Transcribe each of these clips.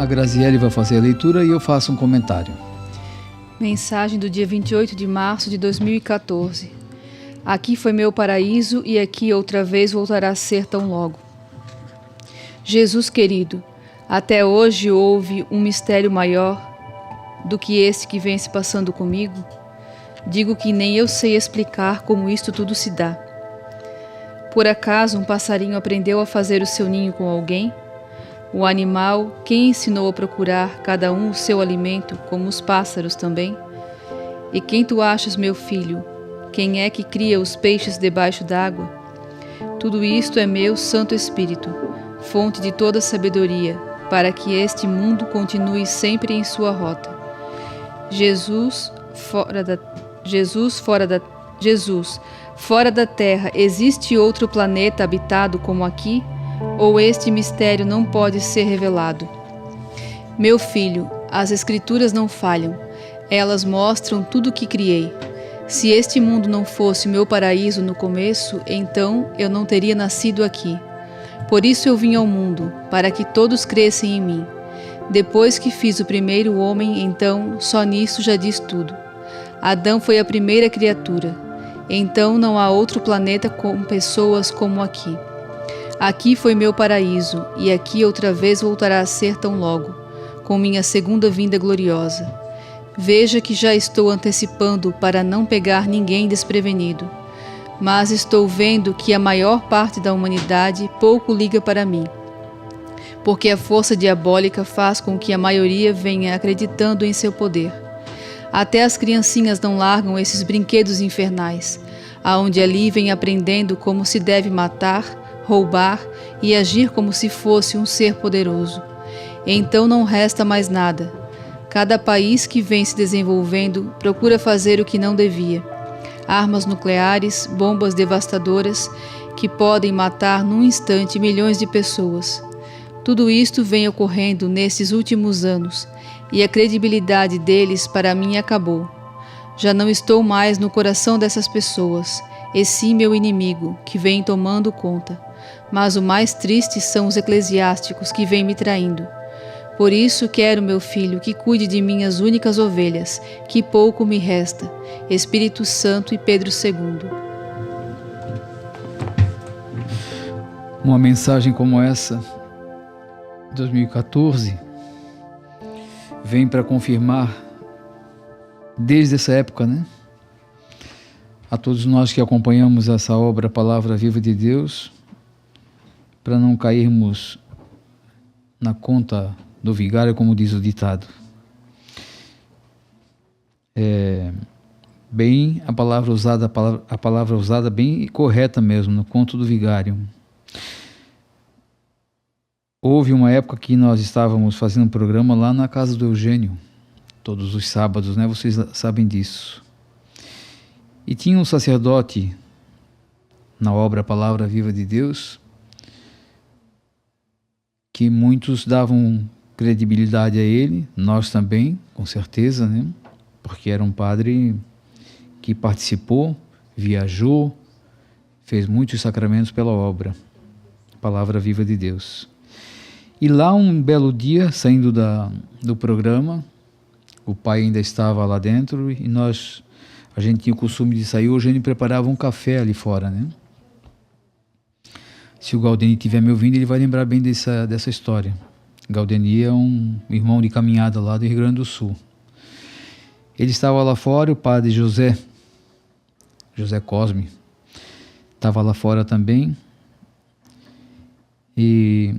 A Graziele vai fazer a leitura e eu faço um comentário. Mensagem do dia 28 de março de 2014. Aqui foi meu paraíso e aqui outra vez voltará a ser tão logo. Jesus querido, até hoje houve um mistério maior do que esse que vem se passando comigo? Digo que nem eu sei explicar como isto tudo se dá. Por acaso um passarinho aprendeu a fazer o seu ninho com alguém? O animal, quem ensinou a procurar cada um o seu alimento, como os pássaros também? E quem tu achas, meu filho? Quem é que cria os peixes debaixo d'água? Tudo isto é meu Santo Espírito, fonte de toda sabedoria, para que este mundo continue sempre em sua rota. Jesus, fora da Terra, existe outro planeta habitado como aqui? Ou este mistério não pode ser revelado? Meu filho, as Escrituras não falham. Elas mostram tudo o que criei. Se este mundo não fosse o meu paraíso no começo, então eu não teria nascido aqui. Por isso eu vim ao mundo, para que todos crescem em mim. Depois que fiz o primeiro homem, então, só nisso já diz tudo. Adão foi a primeira criatura. Então não há outro planeta com pessoas como aqui. Aqui foi meu paraíso, e aqui outra vez voltará a ser tão logo, com minha segunda vinda gloriosa. Veja que já estou antecipando para não pegar ninguém desprevenido. Mas estou vendo que a maior parte da humanidade pouco liga para mim, porque a força diabólica faz com que a maioria venha acreditando em seu poder. Até as criancinhas não largam esses brinquedos infernais, aonde ali vem aprendendo como se deve matar, roubar e agir como se fosse um ser poderoso. Então não resta mais nada. Cada país que vem se desenvolvendo procura fazer o que não devia. Armas nucleares, bombas devastadoras que podem matar num instante milhões de pessoas. Tudo isto vem ocorrendo nesses últimos anos, e a credibilidade deles para mim acabou. Já não estou mais no coração dessas pessoas, e sim meu inimigo, que vem tomando conta. Mas o mais triste são os eclesiásticos que vêm me traindo. Por isso quero, meu filho, que cuide de minhas únicas ovelhas, que pouco me resta, Espírito Santo e Pedro II. Uma mensagem como essa, 2014, vem para confirmar, desde essa época, a todos nós que acompanhamos essa obra, a Palavra Viva de Deus, para não cairmos na conta do vigário, como diz o ditado. Bem a palavra usada bem correta mesmo, no conto do vigário. Houve uma época que nós estávamos fazendo um programa lá na casa do Eugênio, todos os sábados, vocês sabem disso. E tinha um sacerdote na obra Palavra Viva de Deus, que muitos davam credibilidade a ele, nós também, com certeza, porque era um padre que participou, viajou, fez muitos sacramentos pela obra, Palavra Viva de Deus. E lá um belo dia, saindo do programa, o pai ainda estava lá dentro e a gente tinha o costume de sair, o Eugênio preparava um café ali fora, Se o Galdeni estiver me ouvindo, ele vai lembrar bem dessa história. Galdeni é um irmão de caminhada lá do Rio Grande do Sul. Ele estava lá fora, o padre José Cosme, estava lá fora também, e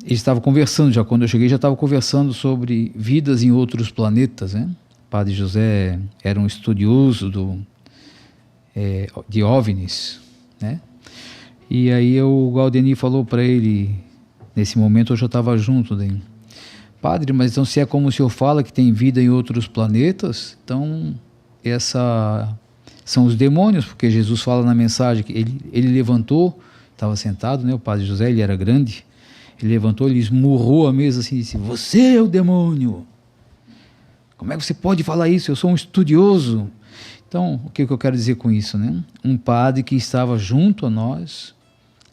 ele estava conversando, já quando eu cheguei, já estava conversando sobre vidas em outros planetas, O padre José era um estudioso de OVNIs, E aí o Galdeni falou para ele, nesse momento eu já estava junto dele: padre, mas então se é como o senhor fala que tem vida em outros planetas, então são os demônios, porque Jesus fala na mensagem que ele levantou, estava sentado, o padre José, ele era grande, ele levantou, ele esmurrou a mesa assim e disse: você é o demônio, como é que você pode falar isso? Eu sou um estudioso. Então, o que eu quero dizer com isso? Um padre que estava junto a nós,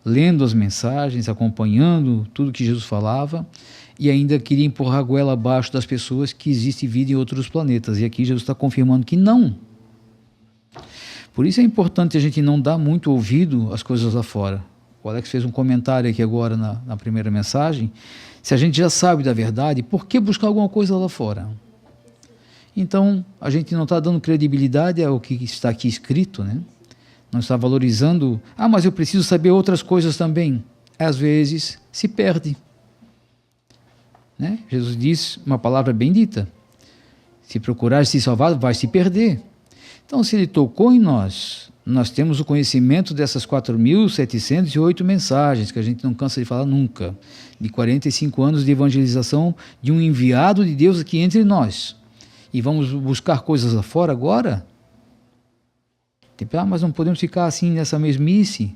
lendo as mensagens, acompanhando tudo que Jesus falava, e ainda queria empurrar a goela abaixo das pessoas que existe vida em outros planetas. E aqui Jesus está confirmando que não. Por isso é importante a gente não dar muito ouvido às coisas lá fora. O Alex fez um comentário aqui agora na primeira mensagem. Se a gente já sabe da verdade, por que buscar alguma coisa lá fora? Então, a gente não está dando credibilidade ao que está aqui escrito, né? Não está valorizando. Mas eu preciso saber outras coisas também. Às vezes, se perde. Né? Jesus diz uma palavra bem dita: se procurar se salvar, vai se perder. Então, se ele tocou em nós, nós temos o conhecimento dessas 4.708 mensagens, que a gente não cansa de falar nunca, de 45 anos de evangelização de um enviado de Deus aqui entre nós. E vamos buscar coisas lá fora agora? Mas não podemos ficar assim nessa mesmice.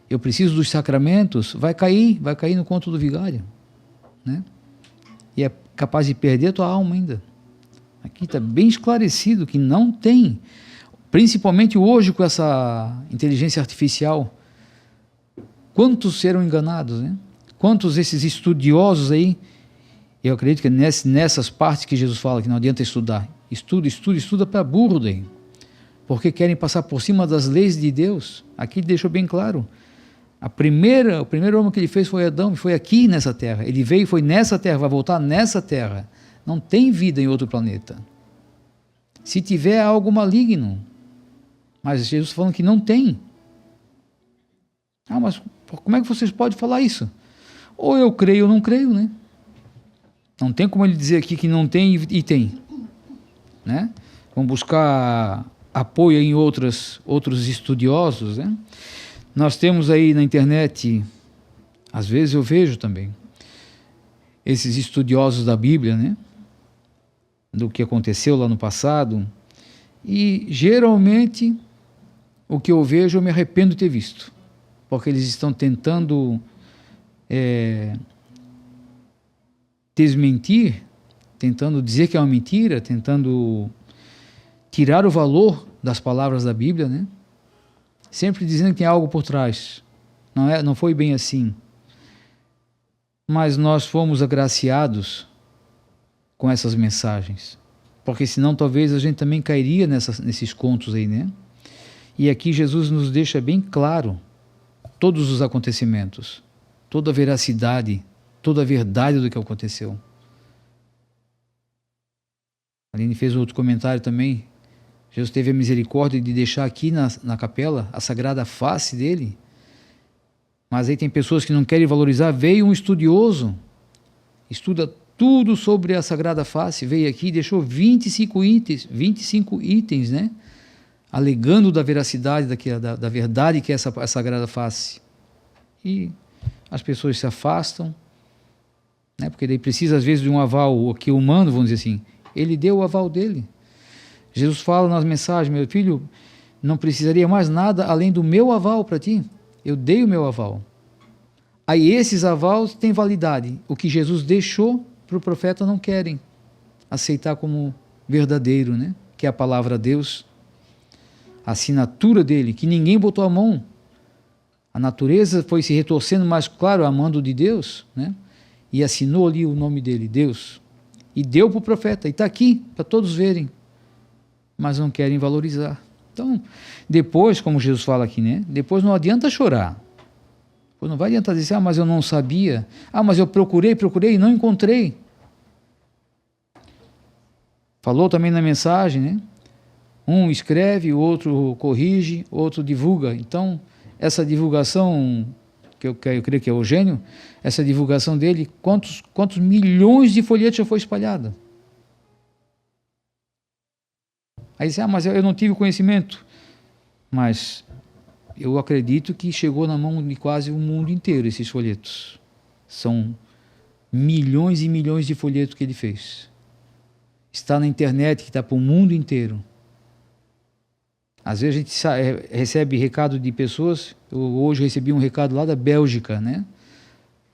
Eu preciso dos sacramentos. Vai cair no conto do vigário. Né? E é capaz de perder a tua alma ainda. Aqui está bem esclarecido que não tem, principalmente hoje com essa inteligência artificial. Quantos serão enganados, né? Quantos esses estudiosos aí, eu acredito que nessas partes que Jesus fala que não adianta estudar, estuda para burro daí, porque querem passar por cima das leis de Deus. Aqui ele deixou bem claro, o primeiro homem que ele fez foi Adão, e foi aqui nessa terra, ele veio e foi nessa terra, vai voltar nessa terra, não tem vida em outro planeta. Se tiver algo maligno, mas Jesus falando que não tem. Mas como é que vocês podem falar isso? Ou eu creio ou não creio, né? Não tem como ele dizer aqui que não tem e tem, né? Vamos buscar apoio em outros estudiosos, né? Nós temos aí na internet, às vezes eu vejo também, esses estudiosos da Bíblia, né? Do que aconteceu lá no passado, e geralmente o que eu vejo eu me arrependo de ter visto, porque eles estão tentando desmentir, tentando dizer que é uma mentira, tentando tirar o valor das palavras da Bíblia, né? Sempre dizendo que tem algo por trás. Não foi bem assim. Mas nós fomos agraciados com essas mensagens, porque senão talvez a gente também cairia nesses contos aí, né? E aqui Jesus nos deixa bem claro todos os acontecimentos, toda a veracidade, toda a verdade do que aconteceu. A Aline fez outro comentário também. Jesus teve a misericórdia de deixar aqui na capela a sagrada face dele, mas aí tem pessoas que não querem valorizar. Veio um estudioso, estuda tudo sobre a sagrada face, veio aqui e deixou 25 itens, né? Alegando da veracidade, da verdade que é essa sagrada face. E as pessoas se afastam, né? Porque daí precisa às vezes de um aval aqui humano, vamos dizer assim. Ele deu o aval dele. Jesus fala nas mensagens: meu filho, não precisaria mais nada além do meu aval para ti. Eu dei o meu aval. Aí esses avals têm validade. O que Jesus deixou para o profeta não querem aceitar como verdadeiro, né? Que é a palavra de Deus, a assinatura dele, que ninguém botou a mão. A natureza foi se retorcendo, mas claro, amando de Deus, né? E assinou ali o nome dele, Deus. E deu para o profeta, e está aqui para todos verem, mas não querem valorizar. Então, depois, como Jesus fala aqui, né? Depois não adianta chorar. Não vai adiantar dizer: mas eu não sabia. Mas eu procurei e não encontrei. Falou também na mensagem, né? Um escreve, o outro corrige, outro divulga. Então, essa divulgação, que eu creio que é o Eugênio, essa divulgação dele, quantos milhões de folhetos já foi espalhada? Aí diz: mas eu não tive conhecimento. Mas eu acredito que chegou na mão de quase o mundo inteiro esses folhetos. São milhões e milhões de folhetos que ele fez. Está na internet, que está para o mundo inteiro. Às vezes a gente recebe recado de pessoas. Eu hoje recebi um recado lá da Bélgica, né?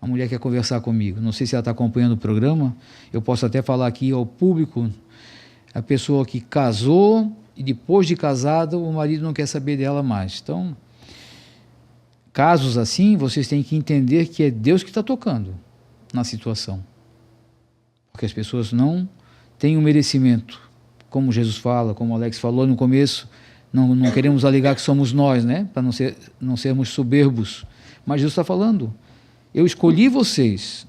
A mulher quer conversar comigo. Não sei se ela está acompanhando o programa. Eu posso até falar aqui ao público. A pessoa que casou e depois de casada o marido não quer saber dela mais. Então, casos assim, vocês têm que entender que é Deus que está tocando na situação. Porque as pessoas não têm o merecimento. Como Jesus fala, como o Alex falou no começo, não queremos alegar que somos nós, né? Para não sermos soberbos. Mas Jesus está falando, eu escolhi vocês.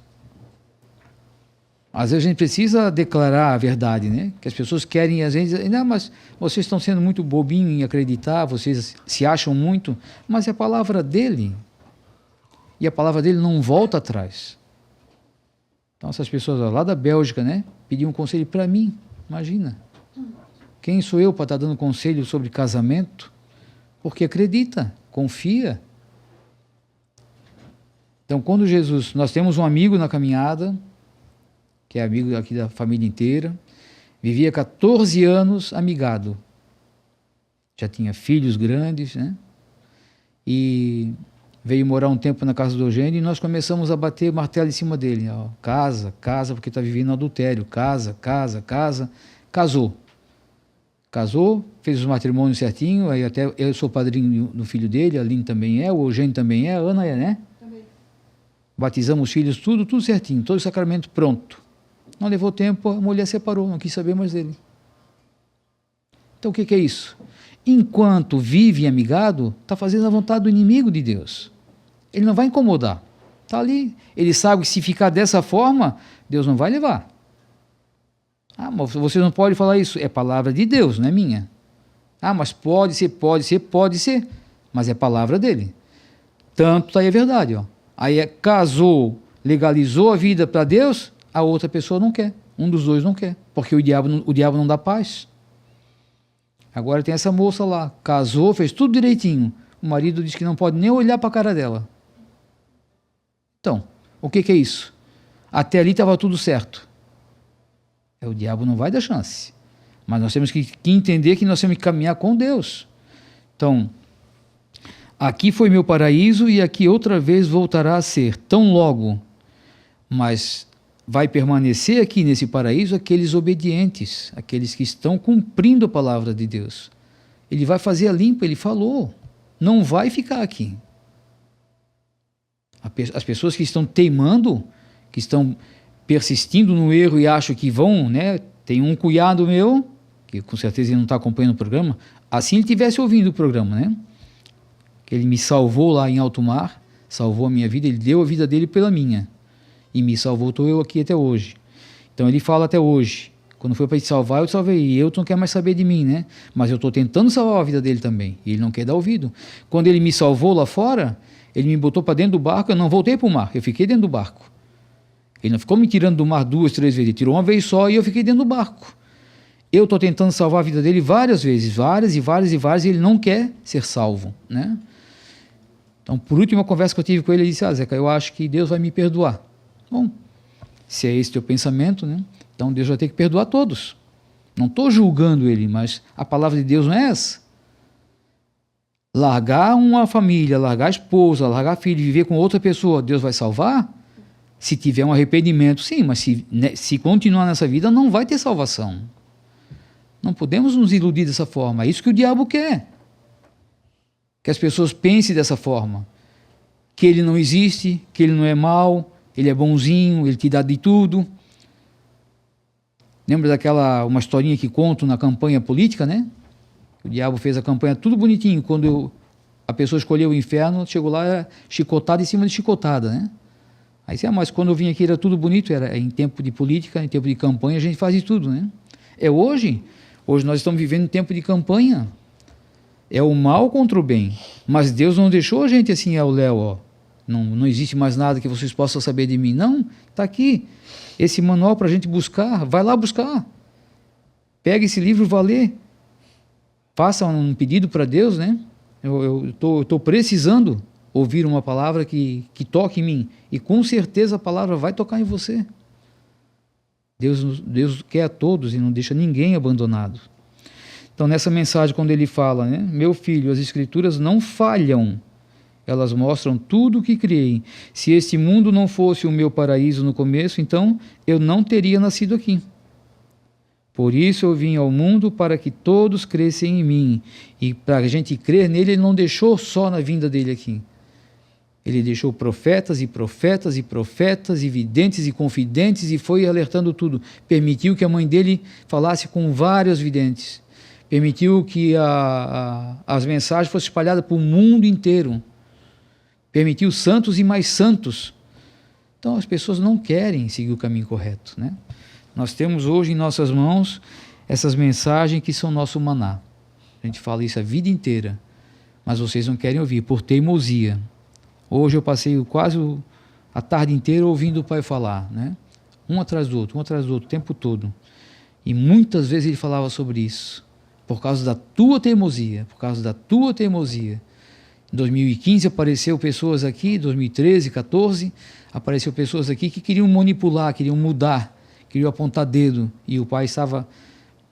Às vezes a gente precisa declarar a verdade, né? Que as pessoas querem, às vezes, não, mas vocês estão sendo muito bobinhos em acreditar, vocês se acham muito, mas é a palavra dele. E a palavra dele não volta atrás. Então essas pessoas lá da Bélgica, né? Pediam um conselho para mim, imagina. Quem sou eu para estar dando conselho sobre casamento? Porque acredita, confia. Então, quando Jesus... Nós temos um amigo na caminhada, que é amigo aqui da família inteira, vivia 14 anos amigado. Já tinha filhos grandes, né? E veio morar um tempo na casa do Eugênio e nós começamos a bater martelo em cima dele. Ó, casa, porque está vivendo adultério. Casa. Casou, fez os matrimônios certinho, aí até eu sou padrinho do filho dele, a Aline também é, o Eugênio também é, a Ana é, né? Também. Batizamos os filhos, tudo certinho, todo o sacramento pronto. Não levou tempo, a mulher separou, não quis saber mais dele. Então o que é isso? Enquanto vive amigado, está fazendo a vontade do inimigo de Deus. Ele não vai incomodar. Está ali, ele sabe que se ficar dessa forma, Deus não vai levar. Ah, mas você não pode falar isso. É palavra de Deus, não é minha. Ah, mas pode ser. Mas é palavra dele. Tanto está aí a verdade. Ó. Aí casou, legalizou a vida para Deus, a outra pessoa não quer. Um dos dois não quer. Porque o diabo não dá paz. Agora tem essa moça lá, casou, fez tudo direitinho. O marido diz que não pode nem olhar para a cara dela. Então, o que é isso? Até ali estava tudo certo. O diabo não vai dar chance. Mas nós temos que entender que nós temos que caminhar com Deus. Então, aqui foi meu paraíso e aqui outra vez voltará a ser, tão logo. Mas vai permanecer aqui nesse paraíso aqueles obedientes, aqueles que estão cumprindo a palavra de Deus. Ele vai fazer a limpa, ele falou. Não vai ficar aqui. As pessoas que estão teimando, que estão persistindo no erro e acham que vão, né? Tem um cunhado meu, que com certeza ele não está acompanhando o programa, assim ele estivesse ouvindo o programa, né? Que ele me salvou lá em alto mar, salvou a minha vida, ele deu a vida dele pela minha, e me salvou, estou eu aqui até hoje. Então ele fala até hoje, quando foi para te salvar, eu te salvei, e eu não quer mais saber de mim, né? Mas eu estou tentando salvar a vida dele também, e ele não quer dar ouvido. Quando ele me salvou lá fora, ele me botou para dentro do barco, eu não voltei para o mar, eu fiquei dentro do barco. Ele não ficou me tirando do mar 2, 3 vezes, ele tirou uma vez só e eu fiquei dentro do barco. Eu estou tentando salvar a vida dele várias vezes, várias, e ele não quer ser salvo, né? Então, por última conversa que eu tive com ele, ele disse, Zeca, eu acho que Deus vai me perdoar. Bom, se é esse teu pensamento, né? Então Deus vai ter que perdoar todos. Não estou julgando ele, mas a palavra de Deus não é essa. Largar uma família, largar a esposa, largar a filha, viver com outra pessoa, Deus vai salvar? Se tiver um arrependimento, sim, mas se continuar nessa vida, não vai ter salvação. Não podemos nos iludir dessa forma. É isso que o diabo quer. Que as pessoas pensem dessa forma. Que ele não existe, que ele não é mau, ele é bonzinho, ele te dá de tudo. Lembra uma historinha que conto na campanha política, né? O diabo fez a campanha tudo bonitinho. Quando a pessoa escolheu o inferno, chegou lá chicotada em cima de chicotada, né? Aí, mas quando eu vim aqui era tudo bonito, era em tempo de política, em tempo de campanha, a gente faz de tudo, né? É hoje nós estamos vivendo em tempo de campanha, é o mal contra o bem, mas Deus não deixou a gente assim ao léu, ó. Não existe mais nada que vocês possam saber de mim, não, está aqui, esse manual para a gente buscar, vai lá buscar, pega esse livro, vá ler, faça um pedido para Deus, né? Eu estou precisando ouvir uma palavra que toque em mim, e com certeza a palavra vai tocar em você. Deus quer a todos e não deixa ninguém abandonado. Então nessa mensagem quando ele fala, né, meu filho, as escrituras não falham, elas mostram tudo o que criei. Se este mundo não fosse o meu paraíso no começo, então eu não teria nascido aqui. Por isso eu vim ao mundo para que todos crescem em mim, e para a gente crer nele, ele não deixou só na vinda dele aqui. Ele deixou profetas e profetas e profetas, e videntes e confidentes, e foi alertando tudo. Permitiu que a mãe dele falasse com vários videntes. Permitiu que as mensagens fossem espalhadas para o mundo inteiro. Permitiu santos e mais santos. Então as pessoas não querem seguir o caminho correto, né? Nós temos hoje em nossas mãos essas mensagens que são nosso maná. A gente fala isso a vida inteira, mas vocês não querem ouvir, por teimosia. Hoje eu passei quase a tarde inteira ouvindo o pai falar, né? Um atrás do outro, o tempo todo. E muitas vezes ele falava sobre isso. Por causa da tua teimosia, por causa da tua teimosia. Em 2015 apareceu pessoas aqui, 2013, 2014, apareceu pessoas aqui que queriam manipular, queriam mudar, queriam apontar dedo. E o pai estava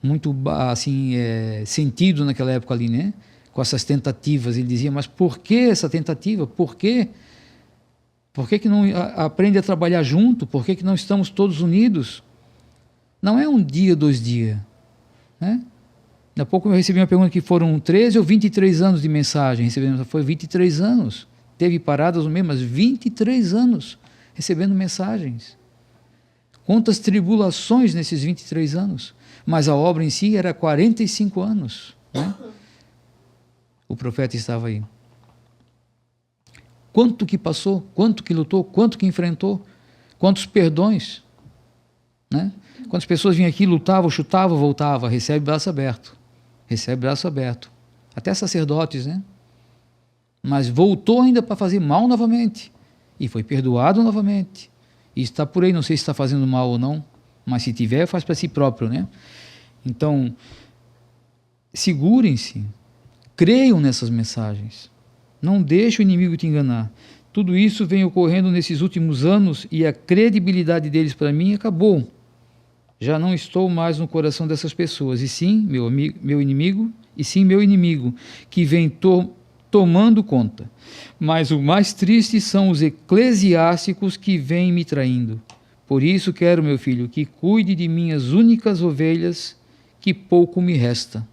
muito assim, sentido naquela época ali, né? Com essas tentativas. Ele dizia, mas por que essa tentativa? Por quê? Por que não aprende a trabalhar junto? Por que não estamos todos unidos? Não é um dia, 2 dias. Né? Daqui a pouco eu recebi uma pergunta que foram 13 ou 23 anos de mensagem. Foi 23 anos. Teve paradas no meio, mas 23 anos recebendo mensagens. Quantas tribulações nesses 23 anos. Mas a obra em si era 45 anos. Né? O profeta estava aí. Quanto que passou, quanto que lutou, quanto que enfrentou, quantos perdões. Né? Quantas pessoas vinham aqui, lutavam, chutavam, voltavam, recebe braço aberto. Recebe braço aberto. Até sacerdotes, né? Mas voltou ainda para fazer mal novamente. E foi perdoado novamente. E está por aí, não sei se está fazendo mal ou não, mas se tiver, faz para si próprio, né? Então, segurem-se, creiam nessas mensagens. Não deixe o inimigo te enganar. Tudo isso vem ocorrendo nesses últimos anos e a credibilidade deles para mim acabou. Já não estou mais no coração dessas pessoas, e sim meu inimigo, que vem tomando conta. Mas o mais triste são os eclesiásticos que vêm me traindo. Por isso quero, meu filho, que cuide de minhas únicas ovelhas, que pouco me resta.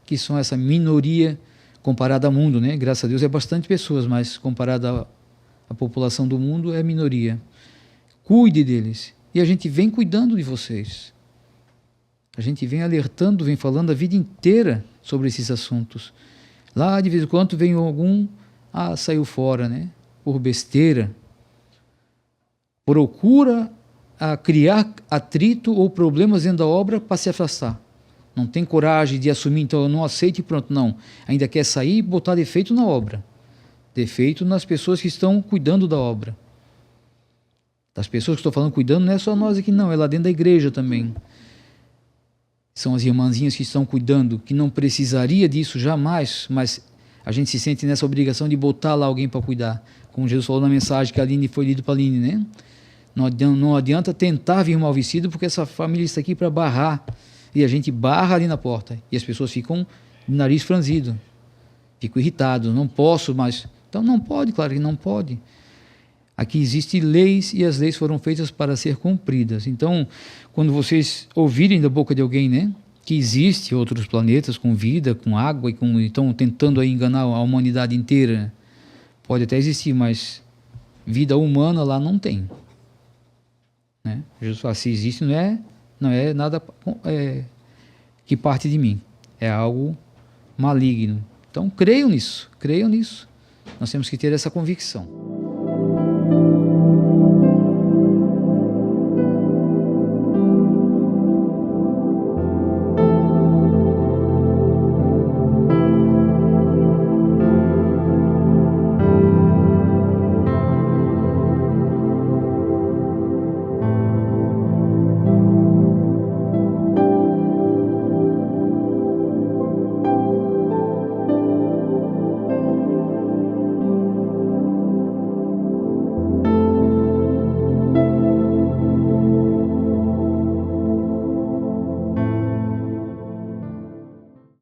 Que são essa minoria comparada ao mundo, né? Graças a Deus é bastante pessoas, mas comparada à população do mundo é minoria. Cuide deles. E a gente vem cuidando de vocês. A gente vem alertando, vem falando a vida inteira sobre esses assuntos. Lá, de vez em quando, vem algum, saiu fora, né? Por besteira. Procura criar atrito ou problemas dentro da obra para se afastar. Não tem coragem de assumir, então eu não aceito e pronto, não. Ainda quer sair e botar defeito na obra. Defeito nas pessoas que estão cuidando da obra. Das pessoas que estou falando cuidando, não é só nós aqui não, é lá dentro da igreja também. São as irmãzinhas que estão cuidando, que não precisaria disso jamais, mas a gente se sente nessa obrigação de botar lá alguém para cuidar. Como Jesus falou na mensagem que a Aline foi lida para a Aline, né? Não adianta tentar vir mal vestido, porque essa família está aqui para barrar. E a gente barra ali na porta. E as pessoas ficam de nariz franzido. Ficam irritados. Não posso mais. Então não pode, claro que não pode. Aqui existem leis e as leis foram feitas para ser cumpridas. Então, quando vocês ouvirem da boca de alguém, né, que existe outros planetas com vida, com água, e estão tentando aí enganar a humanidade inteira, pode até existir, mas vida humana lá não tem. Né? Jesus fala, se existe, não é nada que parte de mim. É algo maligno. Então, creiam nisso. Nós temos que ter essa convicção.